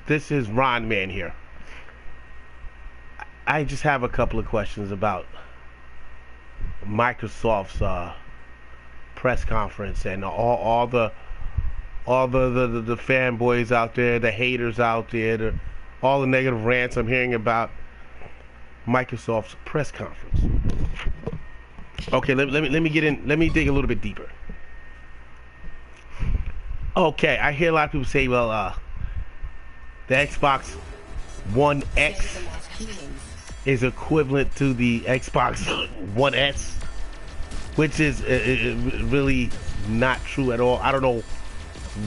This is Ron Man here. I just have a couple of questions about Microsoft's press conference and all the fanboys out there, the haters out there, all the negative rants I'm hearing about Microsoft's press conference. Okay, let me get in. Let me dig a little bit deeper. Okay, I hear a lot of people say, well, the Xbox One X is equivalent to the Xbox One S, which is really not true at all. I don't know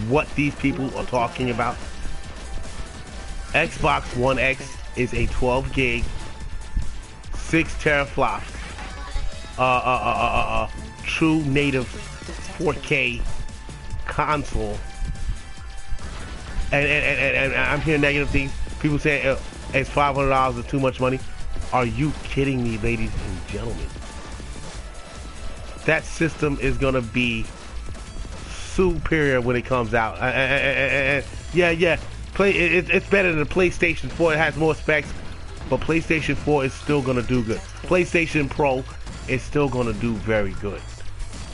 what these people are talking about. Xbox One X is a 12 gig, 6 teraflops, true native 4K console. And I'm hearing negative things. People say it's $500 is too much money. Are you kidding me, ladies and gentlemen? That system is gonna be superior when it comes out. Yeah. It's better than the PlayStation 4. It has more specs, but PlayStation 4 is still gonna do good. PlayStation Pro is still gonna do very good.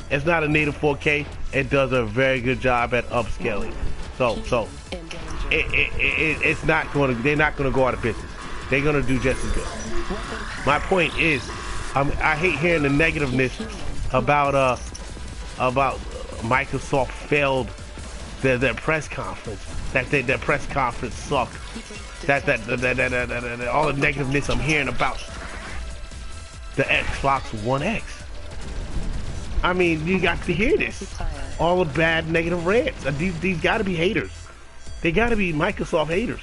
It's not a native 4K. It does a very good job at upscaling. So it's not going to. They're not going to go out of business. They're going to do just as good. My point is, I hate hearing the negativeness about Microsoft failed their press conference. That their press conference sucked. That all the negativeness I'm hearing about the Xbox One X. I mean, you got to hear this. All the bad negative rants. These got to be haters. They got to be Microsoft haters.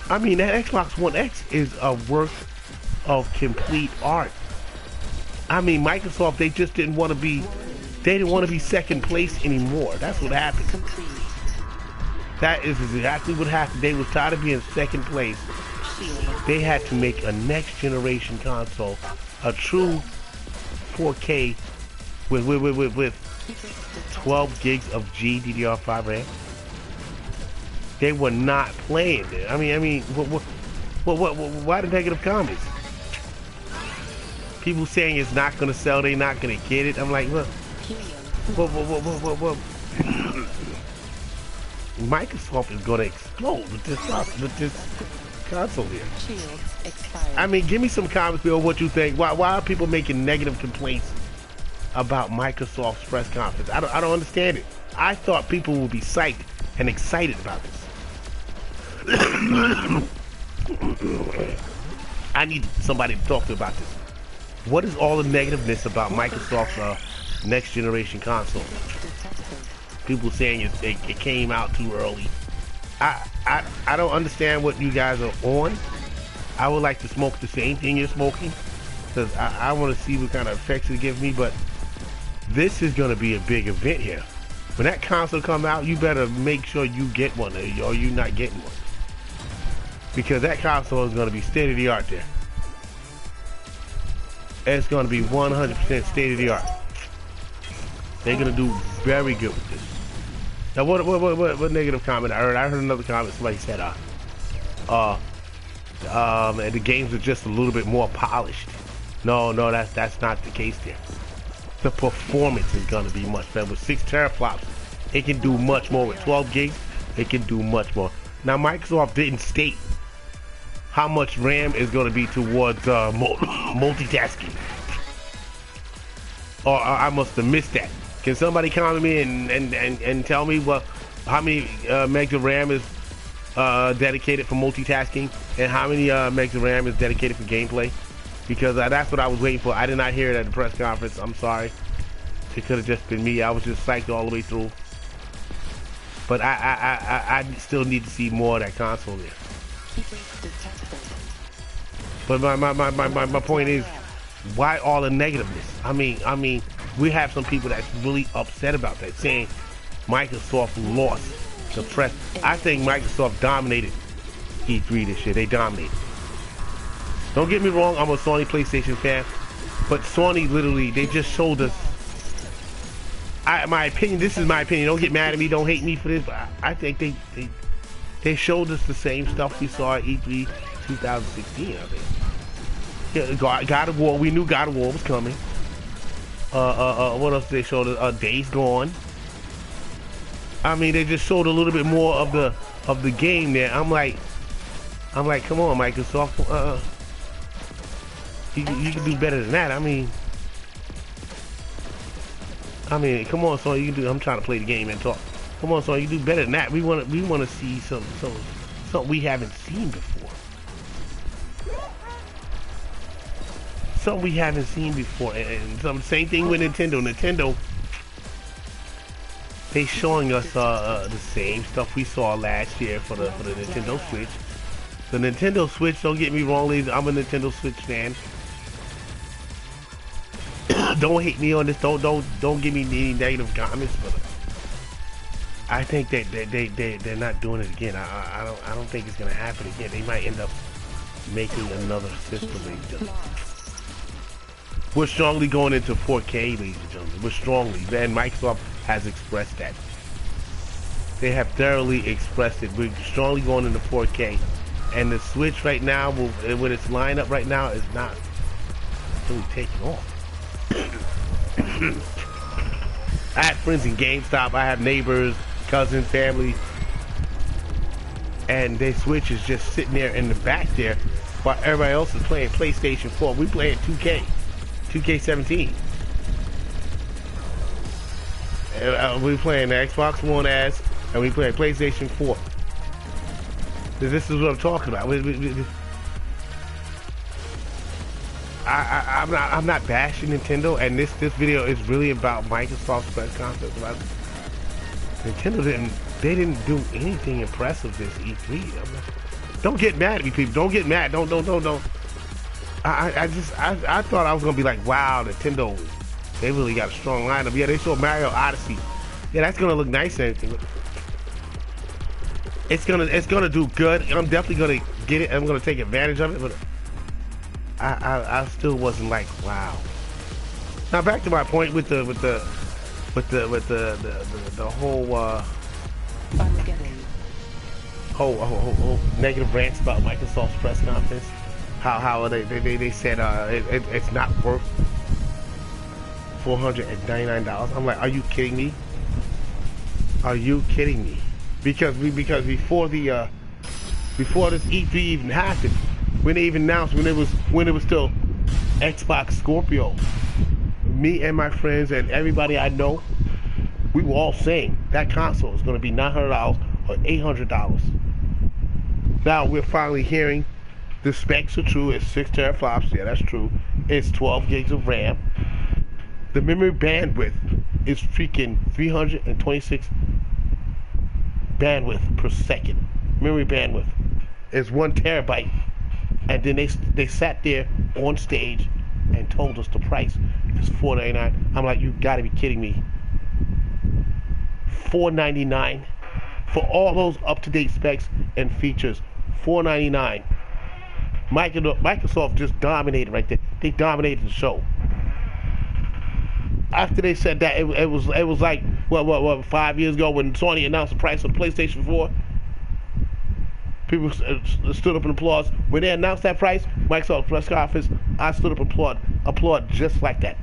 I mean, that Xbox One X is a work of complete art. I mean, Microsoft, they just didn't want to be, they didn't want to be second place anymore. That's what happened. That is exactly what happened. They were tired of being second place. They had to make a next generation console, a true 4K with 12 gigs of GDDR5 RAM. They were not playing it. I mean, why the negative comments? People saying it's not gonna sell, they're not gonna get it. I'm like, look, Microsoft is gonna explode with this console here. I mean, give me some comments below what you think. Why are people making negative complaints about Microsoft's press conference? I don't understand it. I thought people would be psyched and excited about this. I need somebody to talk to about this. What is all the negativeness about Microsoft's next generation console? People saying it came out too early. I don't understand what you guys are on. I would like to smoke the same thing you're smoking, because I want to see what kind of effects it gives me. But this is going to be a big event here. When that console come out, you better make sure you get one, or you're not getting one, because that console is going to be state of the art there. It's going to be 100% state of the art. They're going to do very good with this. Now, what negative comment I heard? I heard another comment. Somebody said, the games are just a little bit more polished. No, that's not the case there. The performance is gonna be much better. With 6 teraflops, it can do much more. With 12 gigs, it can do much more. Now, Microsoft didn't state how much RAM is gonna be towards multitasking. Or I must have missed that. Can somebody comment me and tell me how many megs of RAM is dedicated for multitasking, and how many megs of RAM is dedicated for gameplay? Because that's what I was waiting for. I did not hear it at the press conference. I'm sorry. It could have just been me. I was just psyched all the way through. But I still need to see more of that console there. But my point is, why all the negativeness? I mean, we have some people that's really upset about that, saying Microsoft lost the press. I think Microsoft dominated E3 this year. They dominated. Don't get me wrong, I'm a Sony PlayStation fan, but Sony literally, they just showed us, my opinion, this is my opinion, don't get mad at me, don't hate me for this, but I think They showed us the same stuff we saw at E3 2016, I think. Yeah, God of War, we knew God of War was coming. What else did they show us? Days Gone. I mean, they just showed a little bit more of the game there. I'm like, come on, Microsoft. You can do better than that. I mean, come on, son. You can do. I'm trying to play the game and talk. Come on, son. You do better than that. We want to see something we haven't seen before. Something we haven't seen before. And same thing with Nintendo. Nintendo, they showing us the same stuff we saw last year for the Nintendo Switch. The Nintendo Switch, don't get me wrong, ladies, I'm a Nintendo Switch fan. Don't hate me on this. Don't give me any negative comments, but I think that they're not doing it again. I don't think it's gonna happen again. They might end up making another system. We're strongly going into 4K, ladies and gentlemen. We're strongly, and Microsoft has expressed that. They have thoroughly expressed it. We're strongly going into 4K, and the Switch right now, with its lineup right now, is not really taking off. I have friends in GameStop. I have neighbors, cousins, family, and their Switch is just sitting there in the back there, while everybody else is playing PlayStation 4. We playing 2K17. We playing the Xbox One S, and we playing PlayStation 4. This is what I'm talking about. I'm not bashing Nintendo, and this video is really about Microsoft's press conference. Nintendo didn't do anything impressive this E3. Don't get mad at me, people. Don't get mad. Don't. I thought I was gonna be like, wow, Nintendo, they really got a strong lineup. Yeah, they showed Mario Odyssey. Yeah, that's gonna look nice and everything. It's gonna do good. I'm definitely gonna get it. I'm gonna take advantage of it, but I still wasn't like, wow. Now back to my point with the whole negative rants about Microsoft's press conference. How they said it's not worth $499. I'm like, are you kidding me? Are you kidding me? Because before this E3 even happened, when they even announced, when it was still Xbox Scorpio, me and my friends and everybody I know, we were all saying that console is going to be $900 or $800. Now we're finally hearing the specs are true. It's 6 teraflops. Yeah, that's true. It's 12 gigs of RAM. The memory bandwidth is freaking 326 bandwidth per second. Memory bandwidth is 1 terabyte. And then they sat there on stage and told us the price is $499. I'm like, you gotta be kidding me. $499 for all those up-to-date specs and features. $499. Microsoft just dominated right there. They dominated the show. After they said that, it was like what 5 years ago when Sony announced the price of the PlayStation 4. People stood up and applaud. When they announced that price, Microsoft press conference, I stood up and applaud just like that.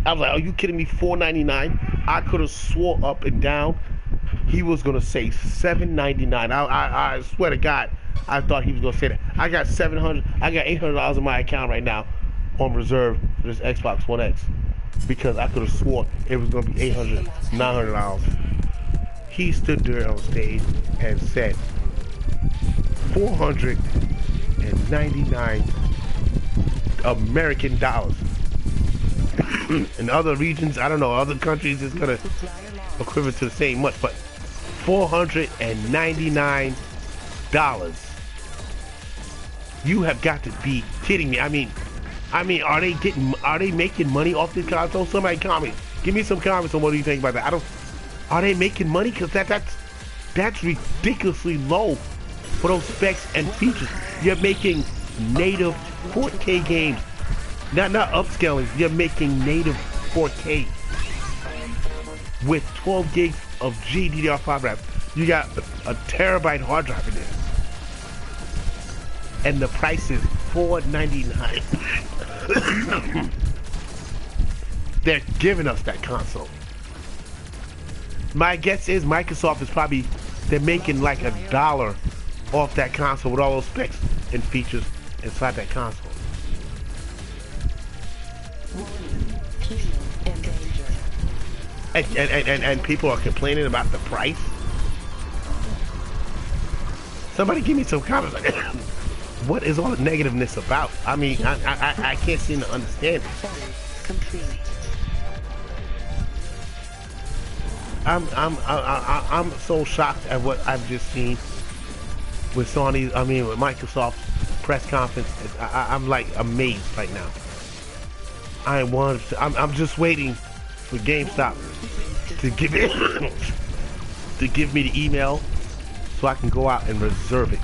I was like, are you kidding me? $499? I could have swore up and down he was gonna say $799. I swear to God, I thought he was gonna say that. I got $800 in my account right now on reserve for this Xbox One X because I could have sworn it was gonna be $800, $900. He stood there on stage and said $499 American dollars. In other regions, I don't know, other countries, it's gonna equivalent to the same much, but $499. You have got to be kidding me. I mean, are they making money off this console? Somebody comment. Give me some comments on what do you think about that. Are they making money? Because that's ridiculously low for those specs and features. You're making native 4K games. Not upscaling. You're making native 4K with 12 gigs of GDDR5 RAM. You got a terabyte hard drive in there, and the price is $499. They're giving us that console. My guess is Microsoft is probably, they're making like $1 off that console with all those specs and features inside that console. And people are complaining about the price. Somebody give me some comments. Like, what is all the negativeness about? I mean, I can't seem to understand it. I'm so shocked at what I've just seen with Sony. I mean, with Microsoft's press conference. I'm like amazed right now. I'm just waiting for GameStop to give it to give me the email so I can go out and reserve it.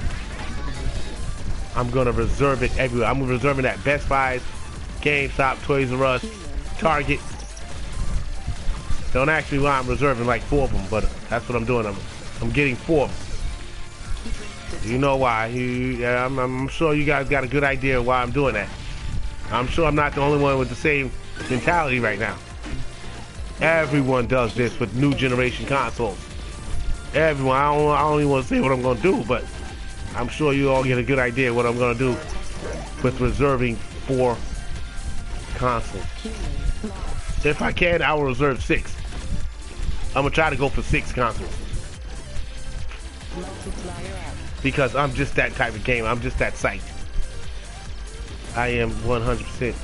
I'm gonna reserve it everywhere. I'm reserving at Best Buy, GameStop, Toys R Us, Target. Don't ask me why I'm reserving like 4 of them, but that's what I'm doing. I'm getting 4 of them. You know why? I'm sure you guys got a good idea why I'm doing that. I'm sure I'm not the only one with the same mentality right now. Everyone does this with new generation consoles. Everyone. I don't even want to say what I'm going to do, but I'm sure you all get a good idea what I'm going to do with reserving 4 consoles. If I can, I will reserve 6. I'm going to try to go for 6 consoles. Because I'm just that type of gamer. I'm just that psyched. I am 100%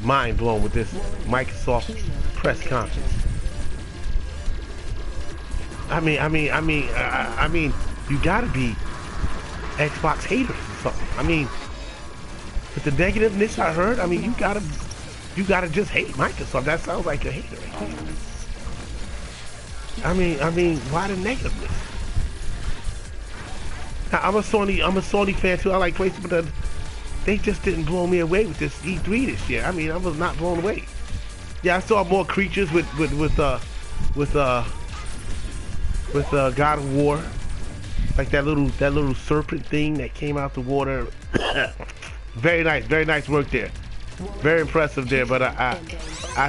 mind blown with this Microsoft press conference. I mean, you gotta be Xbox haters or something. I mean, with the negativeness I heard, I mean, you gotta just hate Microsoft. That sounds like a hater. I mean, why the negativeness? Now, I'm a Sony fan too. I like PlayStation, but they just didn't blow me away with this E3 this year. I mean, I was not blown away. Yeah, I saw more creatures with God of War, like that little serpent thing that came out the water. Very nice work there. Very impressive there, but I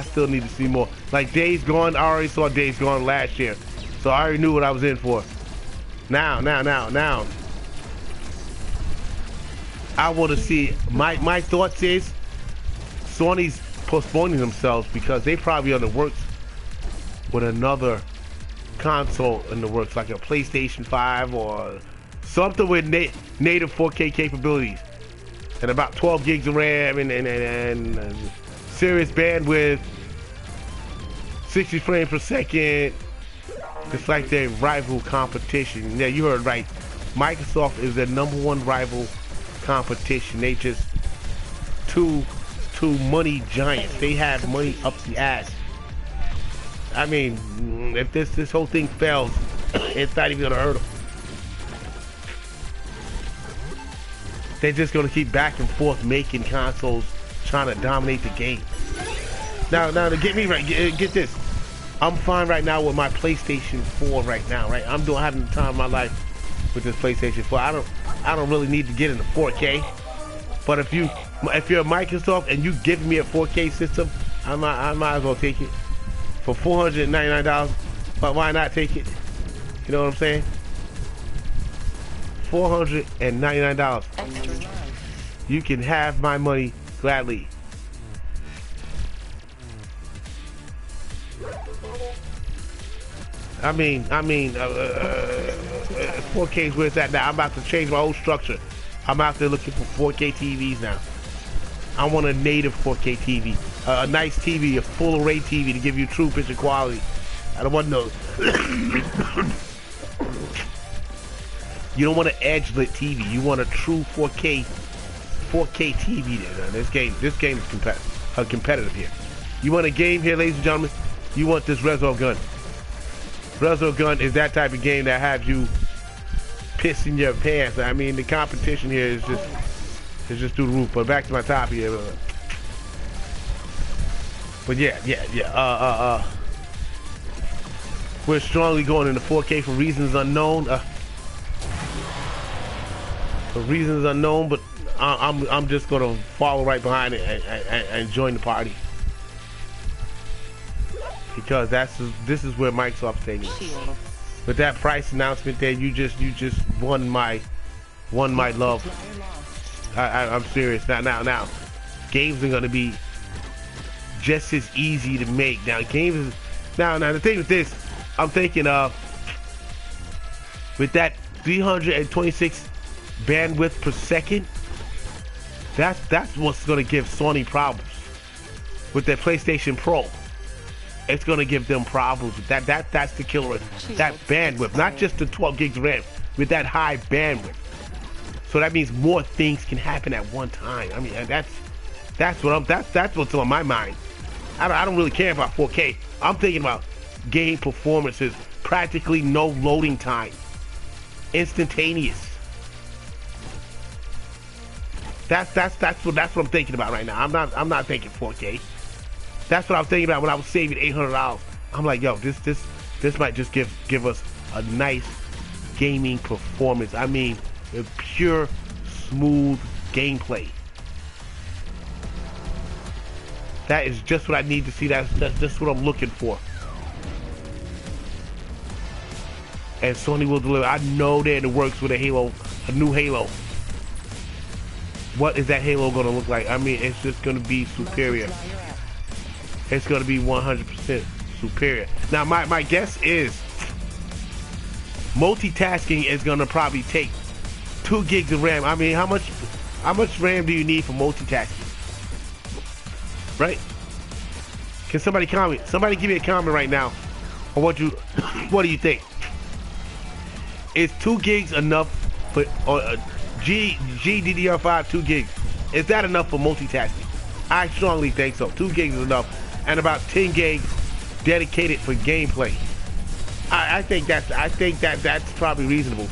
still need to see more. Like Days Gone, I already saw Days Gone last year, so I already knew what I was in for. Now. I want to see. My thoughts is Sony's postponing themselves because they probably on the works with another console in the works, like a PlayStation 5 or something with native 4K capabilities and about 12 gigs of RAM and serious bandwidth, 60 frames per second. It's like their rival competition. Yeah, you heard right. Microsoft is their #1 rival competition. They just two money giants. They have money up the ass. I mean, if this whole thing fails, it's not even gonna hurt them. They're just gonna keep back and forth making consoles, trying to dominate the game. Now to get me right, get this. I'm fine right now with my PlayStation 4 right now, right? I'm having the time of my life with this PlayStation 4. I don't really need to get into 4K. But if you're Microsoft and you give me a 4K system, I might as well take it for $499. But why not take it? You know what I'm saying? $499. You can have my money gladly. I mean, 4K is where it's at now. I'm about to change my whole structure. I'm out there looking for 4K TVs now. I want a native 4K TV, a nice TV, a full array TV to give you true picture quality. I don't want no. You don't want an edge lit TV. You want a true 4K TV there. This game is competitive here. You want a game here, ladies and gentlemen? You want this Resogun. Resogun is that type of game that has you pissing your pants. I mean, the competition here is just through the roof. But back to my top here. But yeah. We're strongly going into 4K for reasons unknown. For reasons unknown, but I'm just gonna follow right behind it and join the party because this is where Microsoft's taking it. With that price announcement, there you just won my love. I'm serious now. Games are gonna be just as easy to make now. Now the thing with this, I'm thinking of with that 326 bandwidth per second. That's what's gonna give Sony problems with their PlayStation Pro. It's gonna give them problems with that. That's the killer. That bandwidth, not just the 12 gigs of RAM, with that high bandwidth. So that means more things can happen at one time. I mean, that's what's on my mind. I don't really care about 4K. I'm thinking about game performances, practically no loading time, instantaneous. That's what I'm thinking about right now. I'm not thinking 4K. That's what I was thinking about when I was saving $800. I'm like, yo, this might just give us a nice gaming performance. I mean, a pure, smooth gameplay. That is just what I need to see. That's just what I'm looking for. And Sony will deliver. I know they're in the works with a new Halo. What is that Halo gonna look like? I mean, it's just gonna be superior. It's gonna be 100% superior. Now, my guess is multitasking is gonna probably take 2 gigs of RAM. I mean, how much RAM do you need for multitasking? Right? Can somebody comment? Somebody give me a comment right now. Or what do you think? Is 2 gigs enough for GDDR5 2 gigs? Is that enough for multitasking? I strongly think so. 2 gigs is enough, and about 10 gigs dedicated for gameplay. I think that's probably reasonable.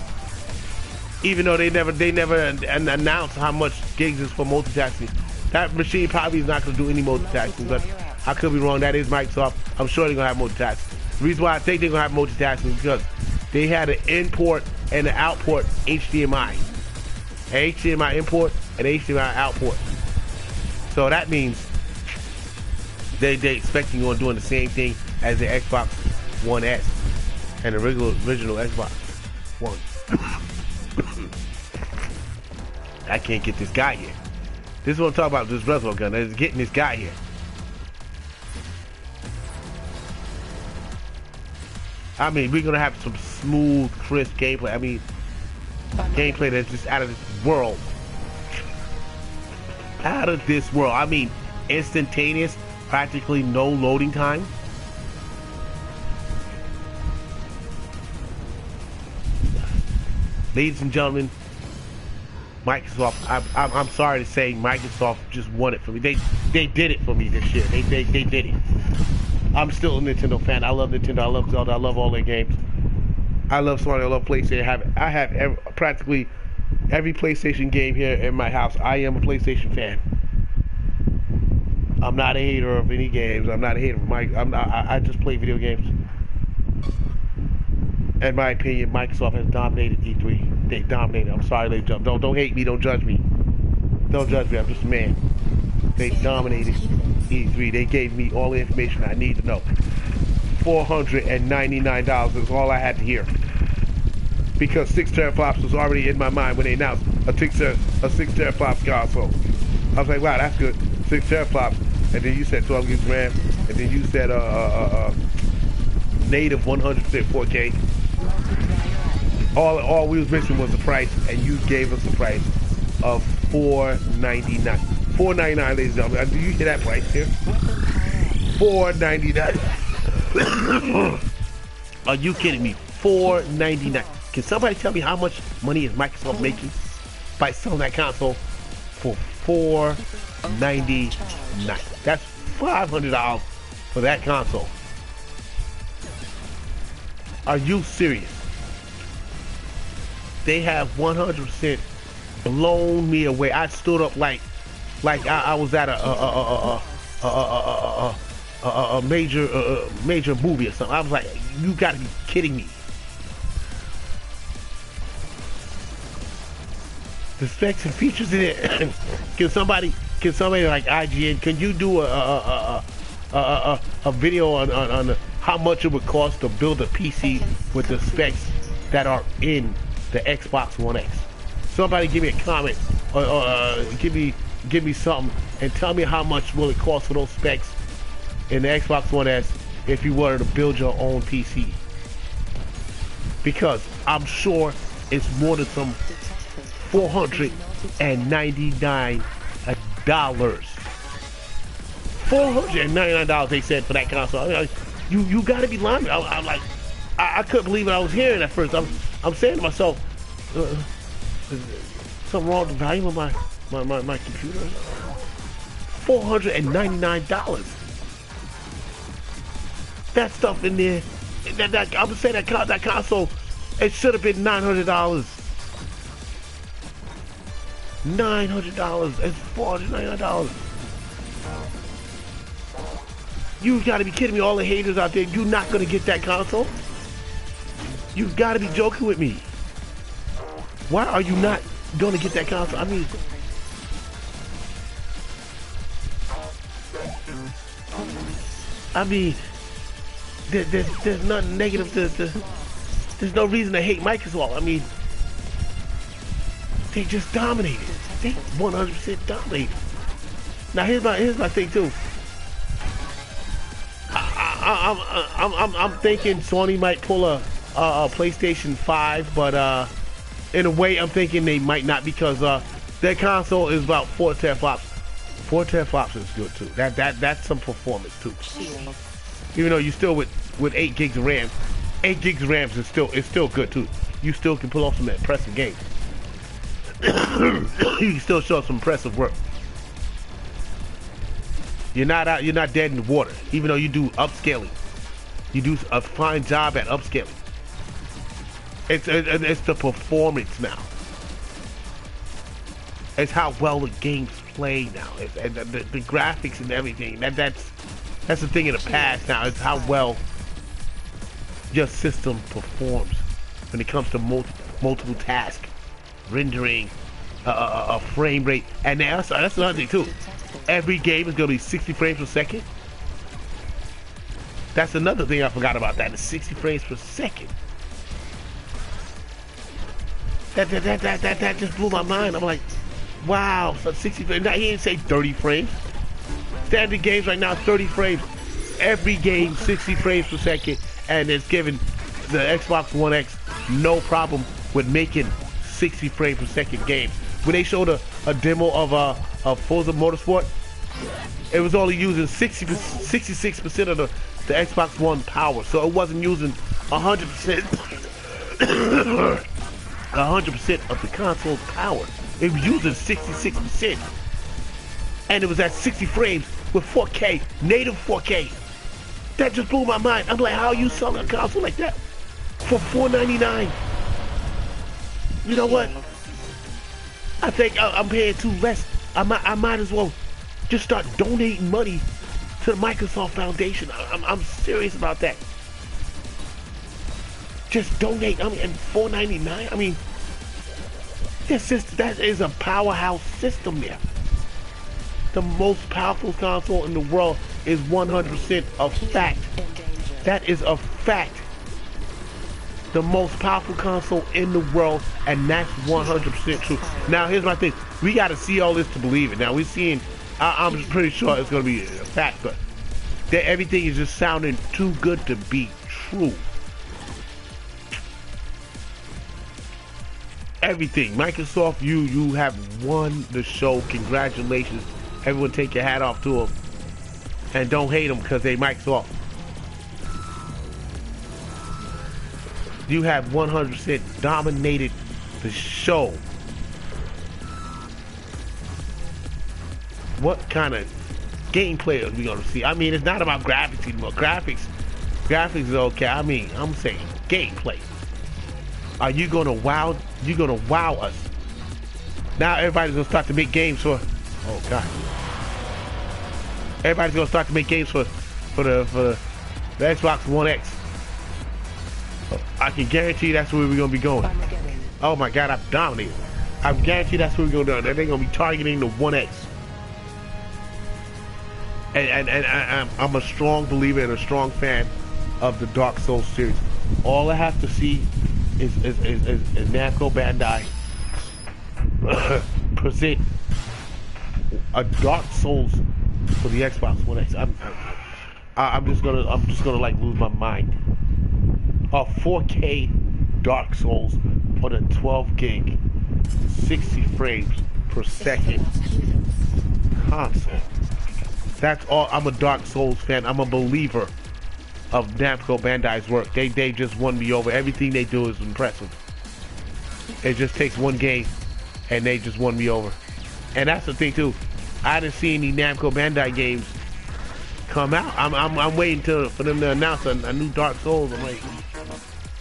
Even though they never announced how much gigs is for multitasking. That machine probably is not going to do any multitasking, but I could be wrong. That is Microsoft. I'm sure they're going to have multitasking. The reason why I think they're going to have multitasking is because they had an import and an output HDMI. An HDMI import and HDMI output. So that means they expecting on doing the same thing as the Xbox One S and the original Xbox One. I can't get this guy here. This is what I'm talking about, this Reservoir gun. Is getting this guy here. I mean, we're gonna have some smooth, crisp gameplay. I mean, gameplay that's just out of this world. Out of this world. I mean, instantaneous, practically no loading time. Ladies and gentlemen, Microsoft, I'm sorry to say, Microsoft just won it for me. They did it for me this year. They did it. I'm still a Nintendo fan. I love Nintendo. I love Zelda. I love all their games. I love Sony. I love PlayStation. I have practically every PlayStation game here in my house. I am a PlayStation fan. I'm not a hater of any games. I'm not a hater of I just play video games. In my opinion, Microsoft has dominated E3. They dominated. I'm sorry, ladies and gentlemen. Don't hate me. Don't judge me. Don't judge me. I'm just a man. They dominated E3. They gave me all the information I need to know. $499 is all I had to hear. Because 6 teraflops was already in my mind when they announced a 6 teraflops console. I was like, wow, that's good. 6 teraflops. And then you said 12 gigs RAM. And then you said native 100% 4K. All we was missing was the price, and you gave us the price of $499. $499, ladies and gentlemen. Do you hear that price here? $499. Are you kidding me? $499. Can somebody tell me how much money is Microsoft making by selling that console for $499? That's $500 for that console. Are you serious? They have 100% blown me away. I stood up like I was at a major movie or something. I was like, You gotta be kidding me. The specs and features in it. Can somebody like IGN, can you do a video on how much it would cost to build a PC with the specs that are in the Xbox One X? Somebody give me a comment or give me something and tell me how much will it cost for those specs in the Xbox One S if you were to build your own PC. Because I'm sure it's more than some $499. $499 they said for that console. I mean, you gotta be lying. I'm like, I couldn't believe what I was hearing at first. I'm saying to myself, is something wrong with the volume of my computer? $499. That stuff in there, I would say that console, it should have been $900. $900. It's $499. You gotta be kidding me! All the haters out there, you're not gonna get that console? You gotta be joking with me. Why are you not gonna get that console? I mean, there's nothing negative there's no reason to hate Microsoft. I mean, they just dominated. They 100% dominated. Now here's my thing too. I'm thinking Sony might pull a PlayStation 5, but in a way I'm thinking they might not, because their console is about 4 teraflops. 4 teraflops is good too. That's some performance too. Even though you still with 8 gigs of RAM, 8 gigs of RAM is still good too. You still can pull off some impressive games. You can still show some impressive work. You're not dead in the water, even though you do upscaling. You do a fine job at upscaling. It's the performance now. It's how well the games play now. It's the graphics and everything. That's the thing in the past now. It's how well your system performs when it comes to multiple tasks, rendering, a frame rate, and that's another thing too. Every game is gonna be 60 frames per second. That's another thing I forgot about. That is 60 frames per second. That just blew my mind. I'm like, wow, so 60 frames. Now, he didn't say 30 frames. Standard games right now, 30 frames. Every game, 60 frames per second, and it's giving the Xbox One X no problem with making 60 frames per second games. When they showed a demo of Forza Motorsport, it was only using 66% of the Xbox One power, so it wasn't using 100%. 100% of the console's power. It was using 66%, and it was at 60 frames with 4K, native 4K. That just blew my mind. I'm like, how are you selling a console like that for $499? You know what? I think I'm paying too less. I might as well just start donating money to the Microsoft Foundation. I'm serious about that. Just donate. I mean, and $499. I mean, that is a powerhouse system there. The most powerful console in the world is 100% a fact. That is a fact. The most powerful console in the world, and that's 100% true. Now, here's my thing. We got to see all this to believe it. Now, we're seeing, I'm pretty sure it's going to be a fact, but everything is just sounding too good to be true. Everything. Microsoft, you have won the show. Congratulations. Everyone take your hat off to them. And don't hate them because they Microsoft. You have 100% dominated the show. What kind of gameplay are we going to see? I mean, it's not about graphics anymore. Graphics is okay. I mean, I'm saying gameplay. Are you going to wow? You're going to wow us. Now everybody's going to start to make games for... Oh, God. Everybody's going to start to make games for the Xbox One X. I can guarantee that's where we're gonna be going. Oh my God, I'm dominated. I guarantee that's where we're gonna do. They're gonna be targeting the 1X. And I'm a strong believer and a strong fan of the Dark Souls series. All I have to see is Namco Bandai present a Dark Souls for the Xbox One X. I'm just gonna like lose my mind. A 4K Dark Souls on a 12 gig, 60 frames per second console. That's all. I'm a Dark Souls fan. I'm a believer of Namco Bandai's work. They just won me over. Everything they do is impressive. It just takes one game, and they just won me over. And that's the thing too. I didn't see any Namco Bandai games come out. I'm waiting for them to announce a new Dark Souls. I'm like,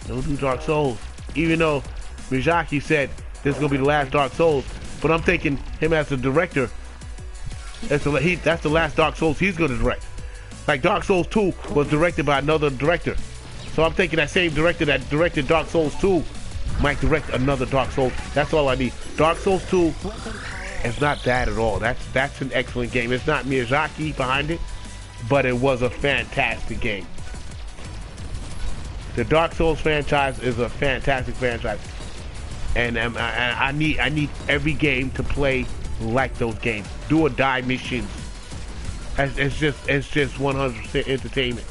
no new Dark Souls. Even though Miyazaki said this is gonna be the last Dark Souls, but I'm thinking him as the director. That's the last Dark Souls he's gonna direct. Like Dark Souls 2 was directed by another director. So I'm thinking that same director that directed Dark Souls 2 might direct another Dark Souls. That's all I need. Dark Souls 2 is not bad at all. That's an excellent game. It's not Miyazaki behind it, but it was a fantastic game. The Dark Souls franchise is a fantastic franchise. And I need every game to play like those games. Do or die missions. It's just 100% entertainment.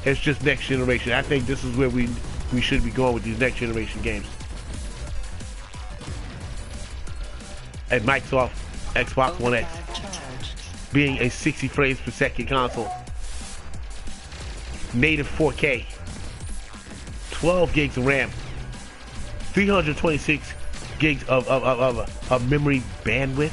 It's just next generation. I think this is where we should be going with these next generation games. And Microsoft Xbox One X being a 60 frames per second console, native 4K, 12 gigs of RAM, 326 gigs of memory bandwidth.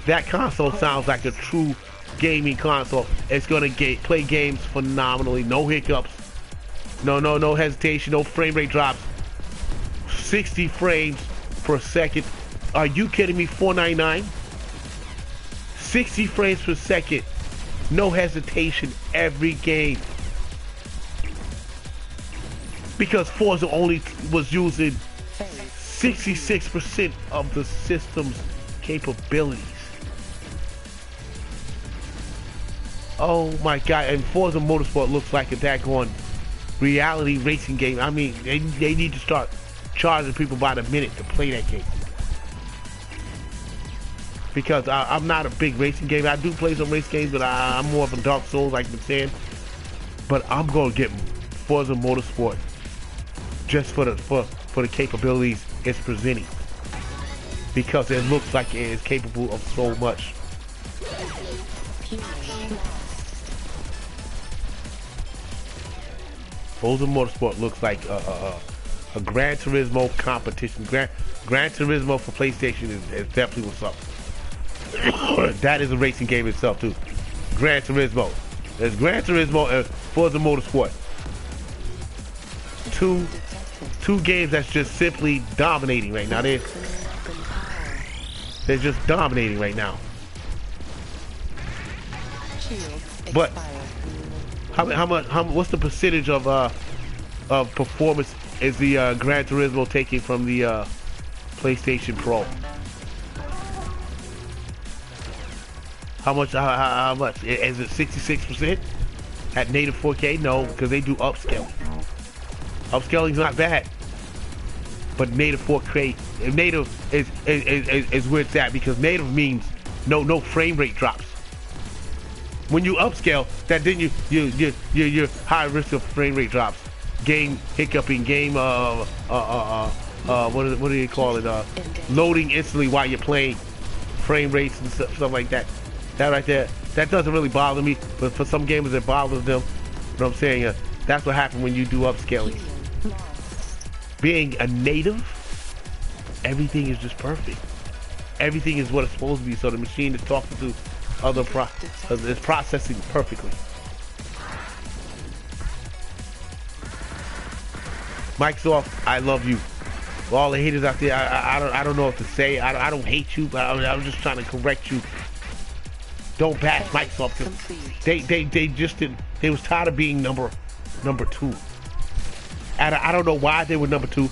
That console sounds like a true gaming console. It's gonna play games phenomenally. No hiccups. No hesitation. No frame rate drops. 60 frames per second. Are you kidding me? $499. 60 frames per second. No hesitation. Every game. Because Forza only was using 66% of the system's capabilities. Oh my God, and Forza Motorsport looks like a daggone reality racing game. I mean, they need to start charging people by the minute to play that game. Because I'm not a big racing game. I do play some race games, but I'm more of a Dark Souls, like I've been saying. But I'm gonna get Forza Motorsport just for the capabilities it's presenting. Because it looks like it is capable of so much. Forza Motorsport looks like a Gran Turismo competition. Gran Turismo for PlayStation is definitely what's up. That is a racing game itself too. Gran Turismo. There's Gran Turismo and Forza Motorsport. Two games that's just simply dominating right now. They're just dominating right now. But how much? What's the percentage of performance is the Gran Turismo taking from the PlayStation Pro? How much? How much? Is it 66% at native 4K? No, because they do upscaling. Upscaling's not bad, but native 4K, native is where it's at, because native means no frame rate drops. When you upscale, that then you're high risk of frame rate drops, game hiccuping, game what do you call it? Loading instantly while you're playing, frame rates and stuff like that. That right there, that doesn't really bother me, but for some gamers it bothers them. But I'm saying that's what happens when you do upscaling. Being a native, everything is just perfect. Everything is what it's supposed to be, so the machine is talking to other it's processing perfectly. Microsoft, I love you. For all the haters out there, I don't know what to say. I don't hate you, but I'm just trying to correct you. Don't bash Microsoft, because they just didn't. They was tired of being number two. And I don't know why they were number 2.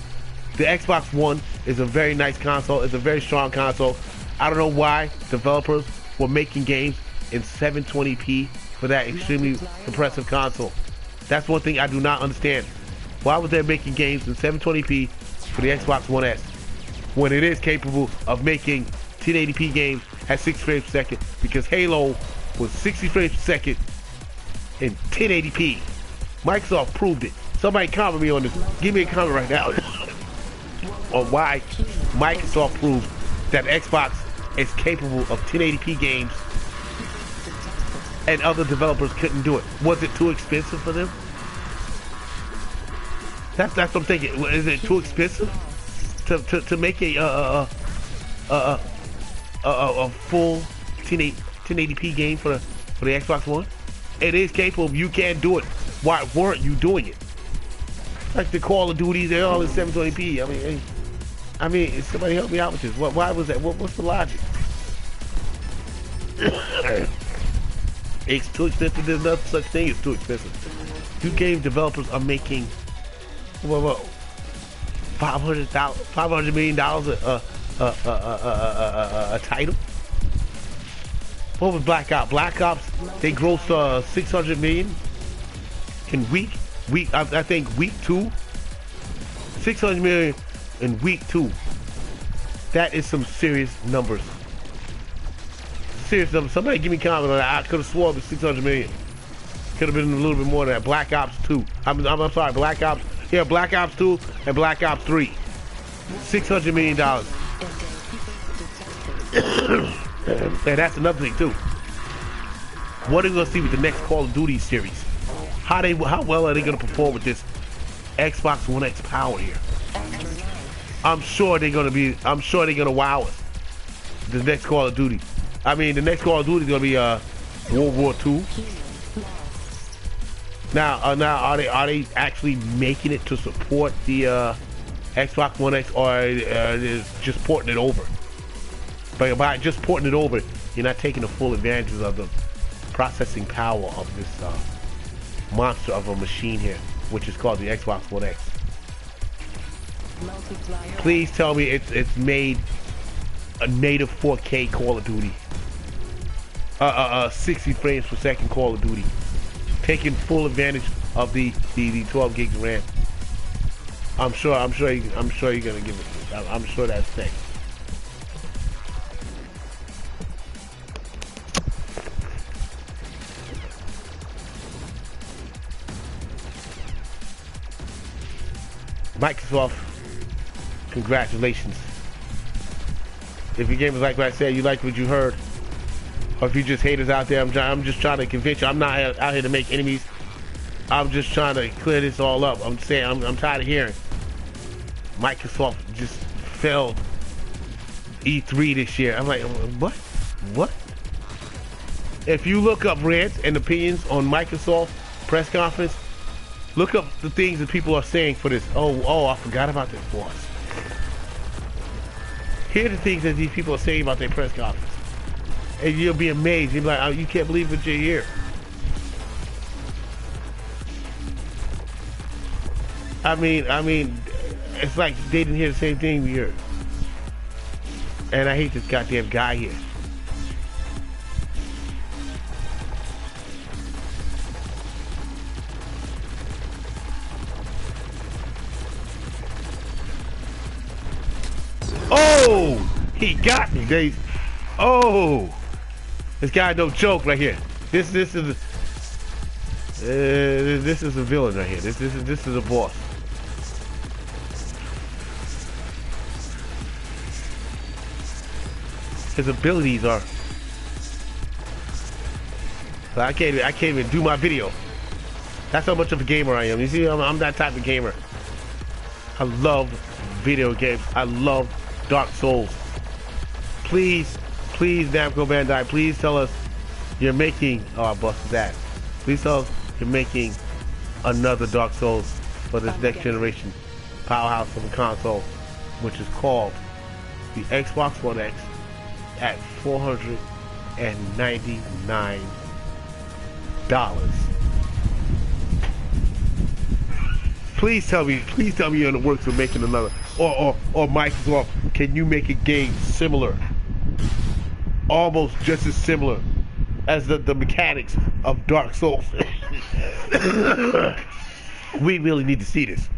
The Xbox One is a very nice console. It's a very strong console. I don't know why developers were making games in 720p for that extremely impressive console. That's one thing I do not understand. Why was they making games in 720p for the Xbox One S when it is capable of making 1080p games at 60 frames per second? Because Halo was 60 frames per second in 1080p. Microsoft proved it. Somebody comment me on this. Give me a comment right now on why Microsoft proved that Xbox is capable of 1080p games and other developers couldn't do it. Was it too expensive for them? That's what I'm thinking. Is it too expensive to make a full 1080p game for the Xbox One? It is capable. You can do it. Why weren't you doing it? Like the Call of Duty, they're all in 720p. I mean, somebody help me out with this. Why was that? What's the logic? It's too expensive. There's no such thing as too expensive. You game developers are making $500 million a title. What was Black Ops? Black Ops, they grossed 600 million in I think week 2. 600 million in week 2. That is some serious numbers. Serious numbers. Somebody give me a comment on that. I could have sworn it was 600 million. Could have been a little bit more than that. Black Ops 2. I'm sorry, Black Ops. Yeah, Black Ops 2 and Black Ops 3. $600 million. And that's another thing too. What are we gonna see with the next Call of Duty series? How well are they gonna perform with this Xbox One X power here? I'm sure they're gonna wow us. The next Call of Duty. I mean, the next Call of Duty is gonna be World War II. Now are they actually making it to support the Xbox One X, or is just porting it over? But by just porting it over, you're not taking the full advantage of the processing power of this monster of a machine here, which is called the Xbox One X. Please tell me it's made a native 4K Call of Duty, 60 frames per second Call of Duty, taking full advantage of the 12 gigs of RAM. I'm sure you're gonna give it. I'm sure that's next. Microsoft, congratulations. If your game is like what I said, you liked what you heard, or if you just haters out there, I'm just trying to convince you. I'm not out here to make enemies. I'm just trying to clear this all up. I'm saying I'm tired of hearing Microsoft just failed E3 this year. I'm like, what? If you look up rants and opinions on Microsoft press conference, look up the things that people are saying for this. Oh, I forgot about this, boss. Here are the things that these people are saying about their press conference. And you'll be amazed. You'll be like, oh, you can't believe what you hear. I mean, it's like they didn't hear the same thing we heard. And I hate this goddamn guy here. Oh, he got me, Dave. Oh, this guy no joke right here. This is a villain right here. This is a boss. His abilities are. I can't even do my video. That's how much of a gamer I am. You see, I'm that type of gamer. I love video games. I love Dark Souls. Please, Namco Bandai, please tell us you're making. Oh, I busted that. Please tell us you're making another Dark Souls for this next generation powerhouse of a console, which is called the Xbox One X at $499. Please tell me you're in the works of making another, or Microsoft, can you make a game similar, almost just as similar as the mechanics of Dark Souls? We really need to see this.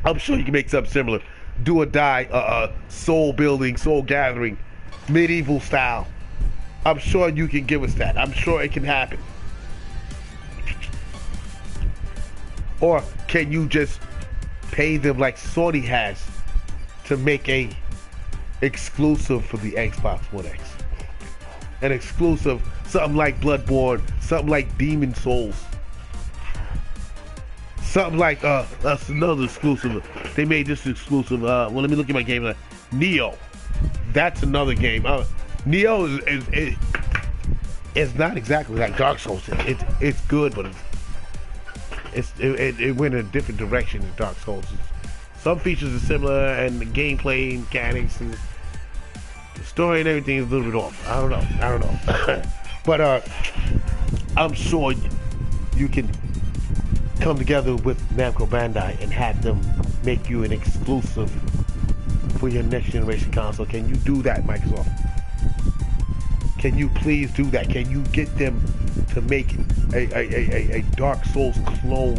I'm sure you can make something similar. Do or die, soul building, soul gathering, medieval style. I'm sure you can give us that. I'm sure it can happen. Or can you just pay them like Sony has to make a exclusive for the Xbox One X? An exclusive, something like Bloodborne, something like Demon Souls, something like that's another exclusive. They made this exclusive. Well, let me look at my game. Neo, that's another game. Neo is not exactly like Dark Souls. It's good, but it went in a different direction than Dark Souls. Some features are similar, and the gameplay mechanics and the story and everything is a little bit off. I don't know. But I'm sure you can come together with Namco Bandai and have them make you an exclusive for your next generation console. Can you do that, Microsoft? Can you please do that? Can you get them to make a Dark Souls clone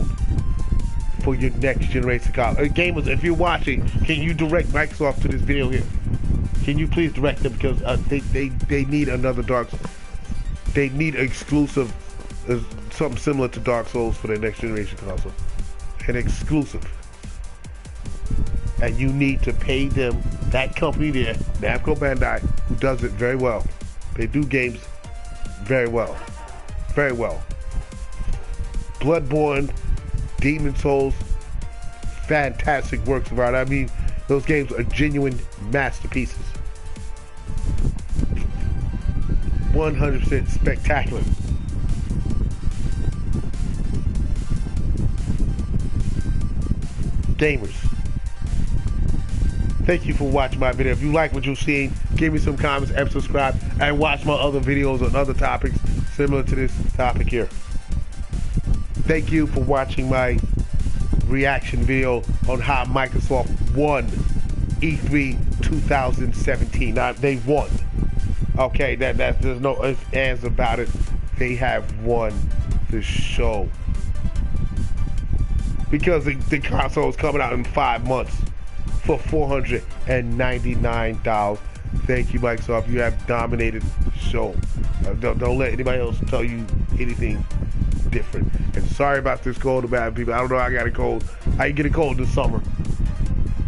for your next generation console? Gamers, if you're watching, can you direct Microsoft to this video here? Can you please direct them, because they need another Dark Souls. They need exclusive, something similar to Dark Souls for their next generation console. An exclusive. And you need to pay them, that company there, Namco Bandai, who does it very well. They do games very well. Very well. Bloodborne, Demon Souls, fantastic works of art. I mean, those games are genuine masterpieces. 100% spectacular. Gamers, thank you for watching my video. If you like what you've seen, give me some comments and subscribe, and watch my other videos on other topics similar to this topic here. Thank you for watching my reaction video on how Microsoft won E3 2017. Now, they won. Okay, there's no ifs, ands about it. They have won the show. Because the console is coming out in 5 months for $499. Thank you, Microsoft. You have dominated the show. Don't let anybody else tell you anything different. And sorry about this cold about people. I don't know how I got a cold. I get a cold this summer.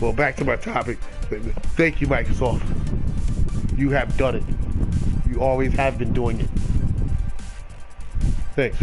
Well, back to my topic. Thank you, Microsoft. You have done it. You always have been doing it. Thanks.